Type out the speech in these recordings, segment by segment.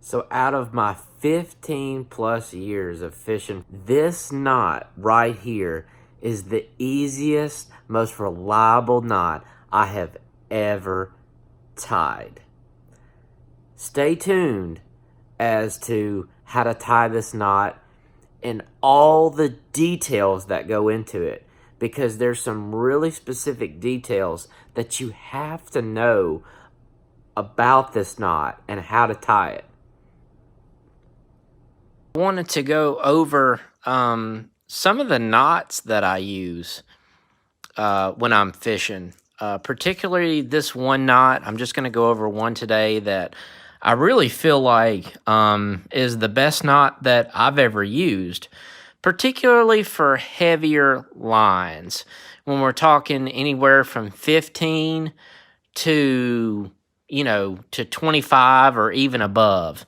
So out of my 15 plus years of fishing, this knot right here is the easiest, most reliable knot I have ever tied. Stay tuned as to how to tie this knot and all the details that go into it, because there's some really specific details that you have to know about this knot and how to tie it. I wanted to go over some of the knots that I use when I'm fishing. Particularly this one knot. I'm just going to go over one today that I really feel like is the best knot that I've ever used, particularly for heavier lines. When we're talking anywhere from 15 to, to 25 or even above.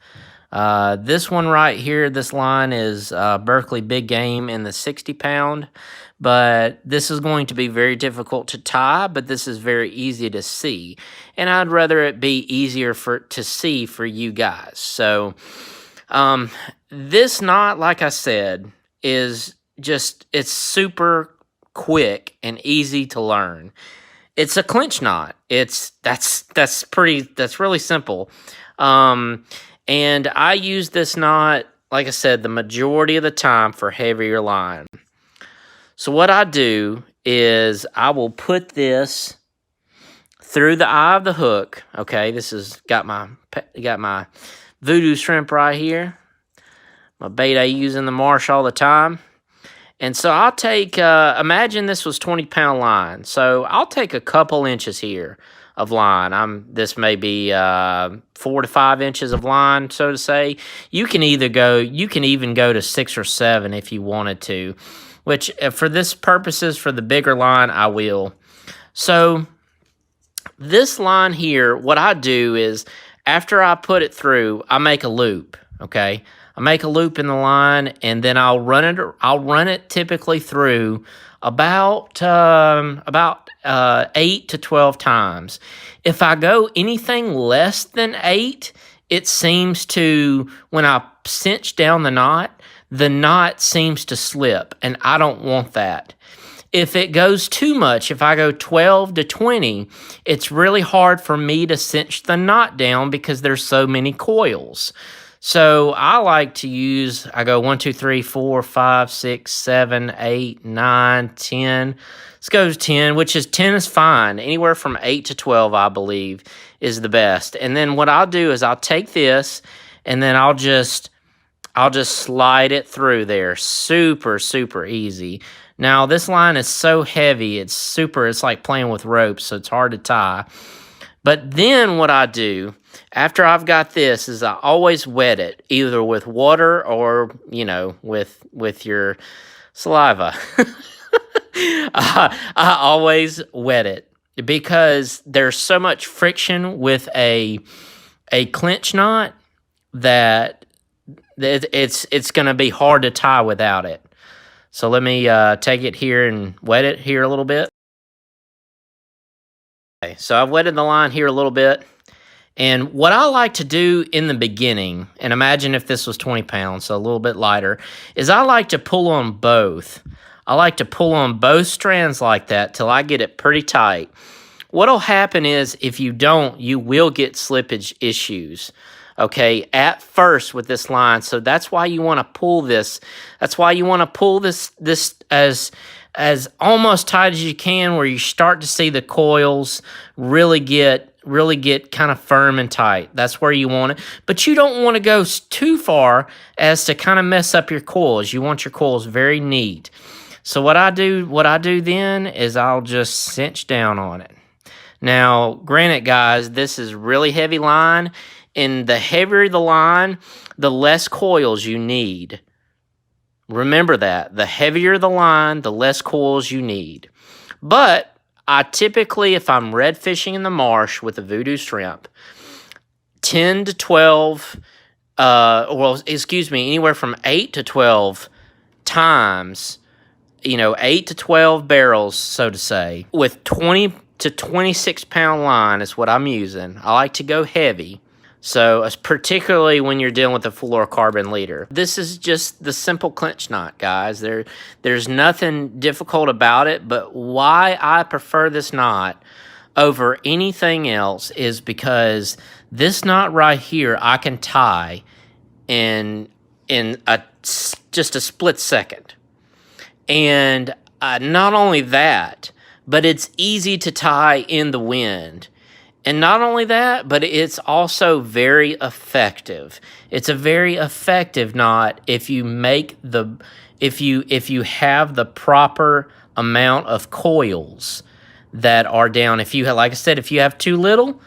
This one right here, this line is Berkeley Big Game in the 60 pound, but this is going to be very difficult to tie, but this is very easy to see, and I'd rather it be easier to see for you guys. So this knot, like I said, is just, it's super quick and easy to learn. It's a clinch knot. That's really simple. And I use this knot, like I said, the majority of the time for heavier line. So what I do is I will put this through the eye of the hook. Okay, this is got my voodoo shrimp right here. My bait I use in the marsh all the time. And so I'll take, imagine this was 20-pound line. So I'll take a couple inches here of line. This may be 4 to 5 inches of line, so to say. You can even go to 6 or 7 if you wanted to, which for this purposes, for the bigger line, I will. So this line here, what I do is after I put it through, I make a loop, okay? I make a loop in the line, and then I'll run it typically through about 8 to 12 times. If I go anything less than 8, it seems to, when I cinch down the knot seems to slip, and I don't want that. If it goes too much, if I go 12 to 20, it's really hard for me to cinch the knot down because there's so many coils. So I like to use, I go 1, 2, 3, 4, 5, 6, 7, 8, 9, 10. Let's go to 10, which is 10 is fine. Anywhere from 8 to 12, I believe, is the best. And then what I'll do is I'll take this, and then I'll just slide it through there. Super, super easy. Now, this line is so heavy, it's like playing with ropes, so it's hard to tie. But then what I do, after I've got this, is I always wet it, either with water or, with your saliva. I always wet it because there's so much friction with a clinch knot that it's going to be hard to tie without it. So let me take it here and wet it here a little bit. Okay, so I've wetted the line here a little bit. And what I like to do in the beginning, and imagine if this was 20 pounds, so a little bit lighter, is I like to pull on both. I like to pull on both strands like that till I get it pretty tight. What'll happen is if you don't, you will get slippage issues, okay, at first with this line. So that's why you want to pull this. That's why you want to pull this as almost tight as you can, where you start to see the coils really get kind of firm and tight. That's where you want it. But you don't want to go too far as to kind of mess up your coils. You want your coils very neat. So what I do then is I'll just cinch down on it. Now, granted, guys, this is really heavy line, and the heavier the line, the less coils you need. Remember that. The heavier the line, the less coils you need. But I typically, if I'm red fishing in the marsh with a voodoo shrimp, 10 to 12, anywhere from 8 to 12 times, 8 to 12 barrels, so to say, with 20 to 26 pound line is what I'm using. I like to go heavy. So particularly when you're dealing with a fluorocarbon leader. This is just the simple clinch knot, guys. There's nothing difficult about it, but why I prefer this knot over anything else is because this knot right here I can tie in just a split second. And not only that, but it's easy to tie in the wind. And not only that, but it's also very effective. It's a very effective knot if you make if you have the proper amount of coils that are down. If you have, like I said, if you have too little,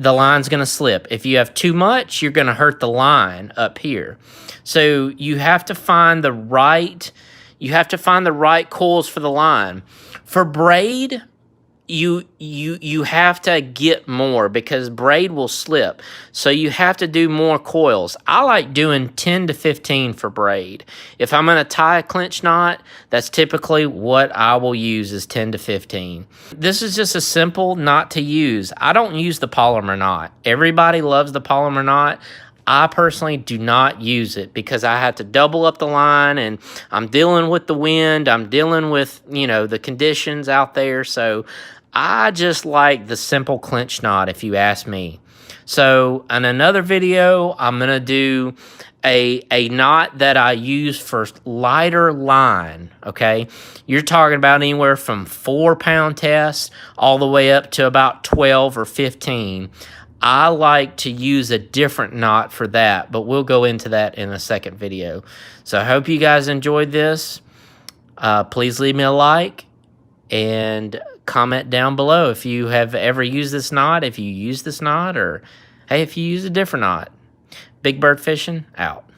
the line's going to slip. If you have too much, you're going to hurt the line up here. So you have to find the right coils for the line. For braid, you have to get more because braid will slip. So you have to do more coils. I like doing 10 to 15 for braid. If I'm going to tie a clinch knot, that's typically what I will use is 10 to 15. This is just a simple knot to use. I don't use the polymer knot. Everybody loves the polymer knot. I personally do not use it because I have to double up the line and I'm dealing with the wind. I'm dealing with, the conditions out there. So I just like the simple clinch knot if you ask me. So in another video, I'm going to do a knot that I use for lighter line, okay? You're talking about anywhere from 4-pound tests all the way up to about 12 or 15. I like to use a different knot for that, but we'll go into that in a second video. So I hope you guys enjoyed this. Please leave me a like and comment down below if you have ever used this knot, if you use this knot, or hey, if you use a different knot. Big Bird Fishing, out.